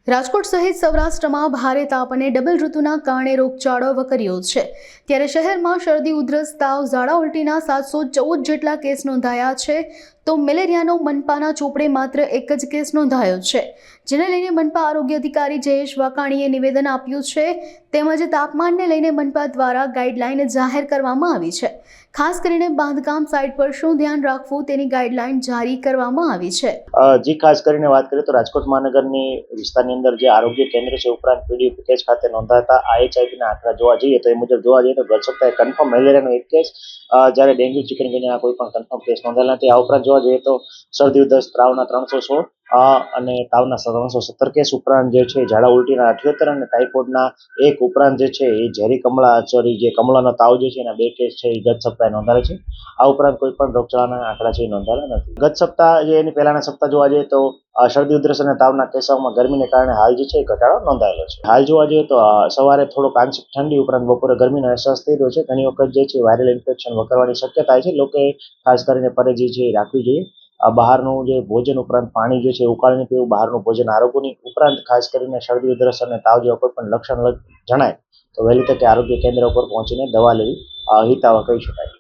રાજકોટ સહિત સૌરાષ્ટ્રમાં ભારે તાપ અને ડબલ ઋતુના કારણે રોગચાળો વકર્યો છે। ત્યારે શહેરમાં શરદી, ઉધરસ, તાવ, ઝાડા ઉલટીના 714 જેટલા કેસ નોંધાયા છે, તો મેલેરિયાનો મનપાના ચોપડે માત્ર એક જ કેસ નોંધાયો છે, જેને લઈને મનપા આરોગ્ય અધિકારી જયેશ વાકાણીએ નિવેદન આપ્યું છે। તેમજ તાપમાનને લઈને મનપા દ્વારા ગાઈડલાઈન જાહેર કરવામાં આવી છે। ખાસ કરીને બાંધકામ સાઇટ પર શું ધ્યાન રાખવું તેની ગાઈડલાઈન જારી કરવામાં આવી છે। જી ખાસ કરીને વાત કરીએ તો રાજકોટ મહાનગરની વિસ્તારની અંદર જે આરોગ્ય કેન્દ્ર છે ઉપરાંત પીડીયુ પેકેજ ખાતે નોંધાતા IHIPના આંકડા જોવા જઈએ તો એ મુજબ જોવા જઈએ તો ગત સપ્તાહે કન્ફર્મ મેલેરિયાનો એક કેસ, જ્યારે ડેન્ગ્યુ, ચિકનગુનિયાના કોઈ પણ કન્ફર્મ કેસ નોંધાયેલા નથી। આ ઉપરાંત જોવા જઈએ તો શરદી, ઉધરસ, તાવના 316 અને તાવના 317 કેસ ઉપરાંત જે છે ઝાડા ઉલટીના 78 અને ટાઇફોઇડના એક ઉપરાંત જે છે એ ઝેરી કમળાનો તાવ જે છે એના 2 કેસ છે એ ગત સપ્તાહે નોંધાયેલા છે। આ ઉપરાંત કોઈ પણ રોગચાળાના આંકડા છે એ નોંધાયેલા નથી। ગત સપ્તાહ જે એની પહેલાના સપ્તાહ જોવા જઈએ તો શરદી, ઉધરસ અને તાવના કેસોમાં ગરમીને કારણે હાલ જે છે ઘટાડો નોંધાયેલો છે। હાલ જોવા જઈએ તો સવારે થોડોક આંશિક ઠંડી ઉપરાંત બપોરે ગરમીનો અહેસાસ થઈ રહ્યો છે। ઘણી વખત જે છે વાયરલ ઇન્ફેક્શન વકરવાની શક્યતા છે। લોકોએ ખાસ કરીને પરેજી છે એ રાખવી જોઈએ। બહારનું જે ભોજન ઉપરાંત પાણી જે છે ઉકાળીને પીવું, બહારનું ભોજન આરોગ્યની ઉપરાંત ખાસ કરીને શરદી, ઉધરસ અને તાવ જેવા કોઈ પણ લક્ષણ જણાય તો વહેલી તકે આરોગ્ય કેન્દ્ર ઉપર પહોંચીને દવા લેવી હિતાવહ કહી શકાય।